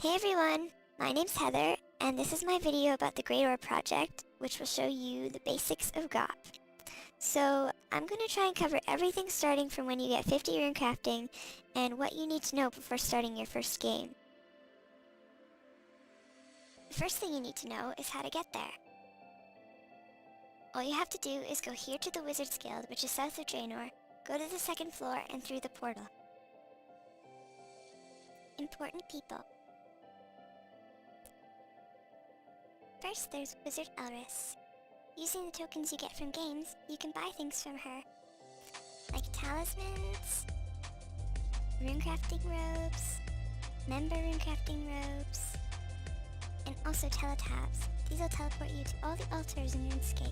Hey everyone, my name's Heather, and this is my video about the Great Orb project, which will show you the basics of Gop. So, I'm going to try and cover everything starting from when you get 50 rune crafting, and what you need to know before starting your first game. The first thing you need to know is how to get there. All you have to do is go here to the Wizards Guild, which is south of Draenor, go to the second floor and through the portal. Important people. First, there's Wizard Elris. Using the tokens you get from games, you can buy things from her, like talismans, runecrafting robes, member runecrafting robes, and also teletabs. These will teleport you to all the altars in Runescape,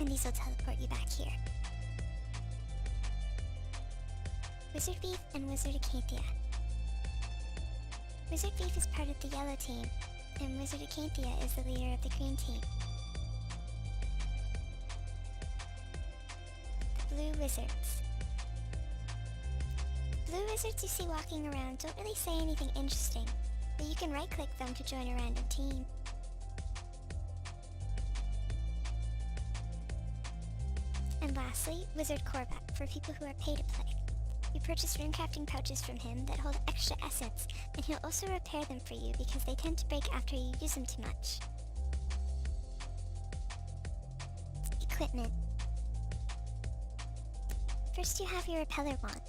and these will teleport you back here. Wizard Beef and Wizard Acanthia. Wizard Beef is part of the yellow team, and Wizard Acanthia is the leader of the green team. The Blue Wizards. The Blue Wizards you see walking around don't really say anything interesting, but you can right-click them to join a random team. And lastly, Wizard Korvac, for people who are pay-to-play. You purchase runecrafting pouches from him that hold extra essence, and he'll also repair them for you because they tend to break after you use them too much. Equipment. First you have your Repeller Wand.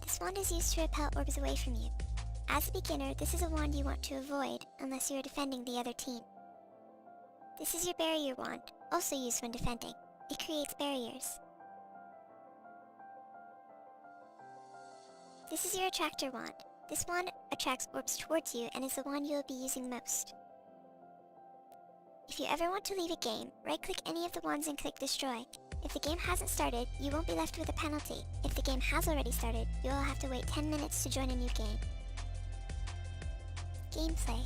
This wand is used to repel orbs away from you. As a beginner, this is a wand you want to avoid unless you are defending the other team. This is your Barrier Wand, also used when defending. It creates barriers. This is your Attractor Wand. This wand attracts orbs towards you and is the wand you will be using most. If you ever want to leave a game, right-click any of the wands and click Destroy. If the game hasn't started, you won't be left with a penalty. If the game has already started, you will have to wait 10 minutes to join a new game. Gameplay.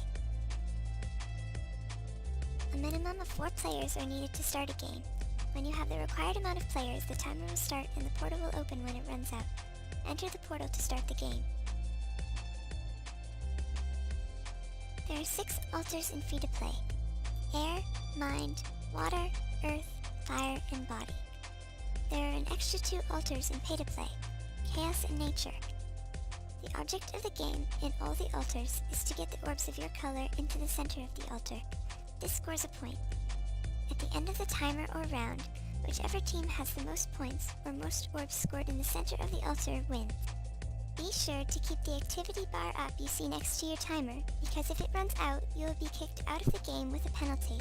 A minimum of 4 players are needed to start a game. When you have the required amount of players, the timer will start and the portal will open when it runs out. Enter the portal to start the game. There are 6 altars in free-to-play: air, mind, water, earth, fire, and body. There are an extra 2 altars in pay-to-play: chaos and nature. The object of the game in all the altars is to get the orbs of your color into the center of the altar. This scores a point. At the end of the timer or round, whichever team has the most points or most orbs scored in the center of the altar wins. Be sure to keep the activity bar up you see next to your timer, because if it runs out, you will be kicked out of the game with a penalty.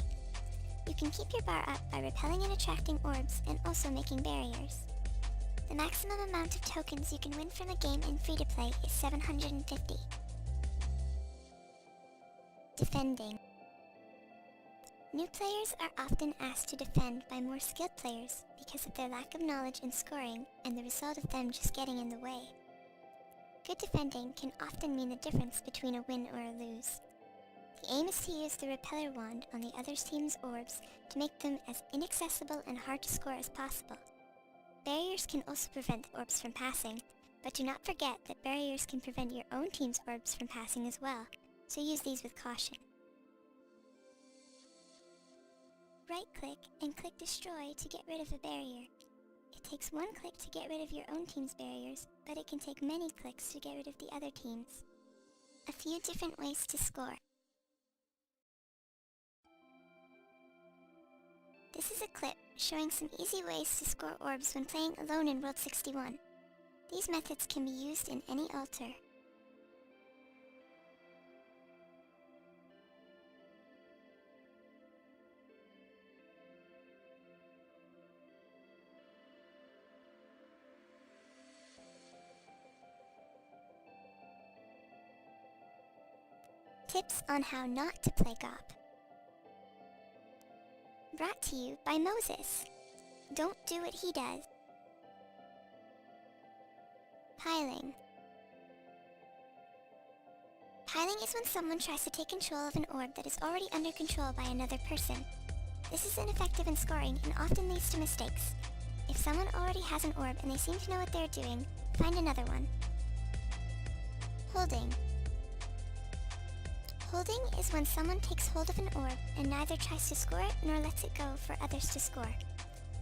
You can keep your bar up by repelling and attracting orbs and also making barriers. The maximum amount of tokens you can win from a game in free-to-play is 750. Defending. New players are often asked to defend by more skilled players because of their lack of knowledge in scoring and the result of them just getting in the way. Good defending can often mean the difference between a win or a lose. The aim is to use the Repeller Wand on the other team's orbs to make them as inaccessible and hard to score as possible. Barriers can also prevent the orbs from passing, but do not forget that barriers can prevent your own team's orbs from passing as well, so use these with caution. Right-click and click Destroy to get rid of a barrier. It takes 1 click to get rid of your own team's barriers, but it can take many clicks to get rid of the other team's. A few different ways to score. This is a clip showing some easy ways to score orbs when playing alone in World 61. These methods can be used in any altar. Tips on how not to play Gop. Brought to you by Mozes. Don't do what he does. Piling. Piling is when someone tries to take control of an orb that is already under control by another person. This is ineffective in scoring and often leads to mistakes. If someone already has an orb and they seem to know what they're doing, find another one. Holding. Holding is when someone takes hold of an orb and neither tries to score it nor lets it go for others to score.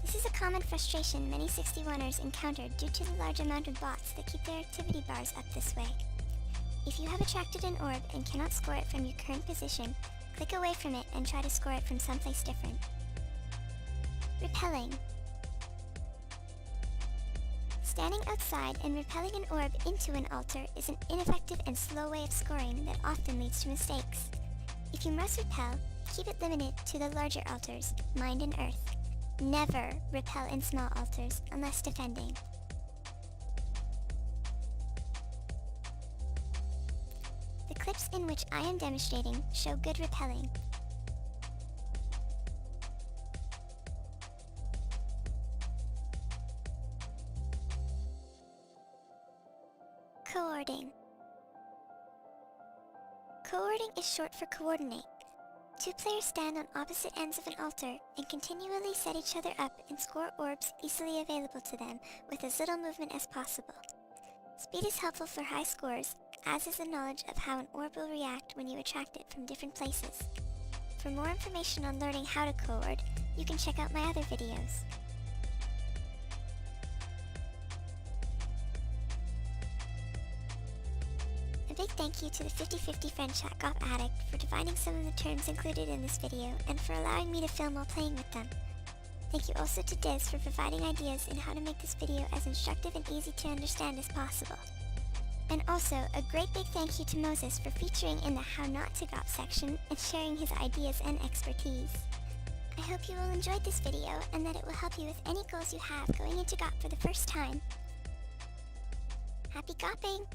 This is a common frustration many 61ers encounter due to the large amount of bots that keep their activity bars up this way. If you have attracted an orb and cannot score it from your current position, click away from it and try to score it from someplace different. Repelling. Standing outside and repelling an orb into an altar is an ineffective and slow way of scoring that often leads to mistakes. If you must repel, keep it limited to the larger altars, Mind and Earth. Never repel in small altars unless defending. The clips in which I am demonstrating show good repelling. Coording. Coording is short for coordinate. Two players stand on opposite ends of an altar and continually set each other up and score orbs easily available to them with as little movement as possible. Speed is helpful for high scores, as is the knowledge of how an orb will react when you attract it from different places. For more information on learning how to coord, you can check out my other videos. A big thank you to the 50/50 friend chat Gop Addict for defining some of the terms included in this video and for allowing me to film while playing with them. Thank you also to Diz for providing ideas in how to make this video as instructive and easy to understand as possible. And also, a great big thank you to Mozes for featuring in the How Not to Gop section and sharing his ideas and expertise. I hope you will enjoy this video and that it will help you with any goals you have going into Gop for the first time. Happy Gopping!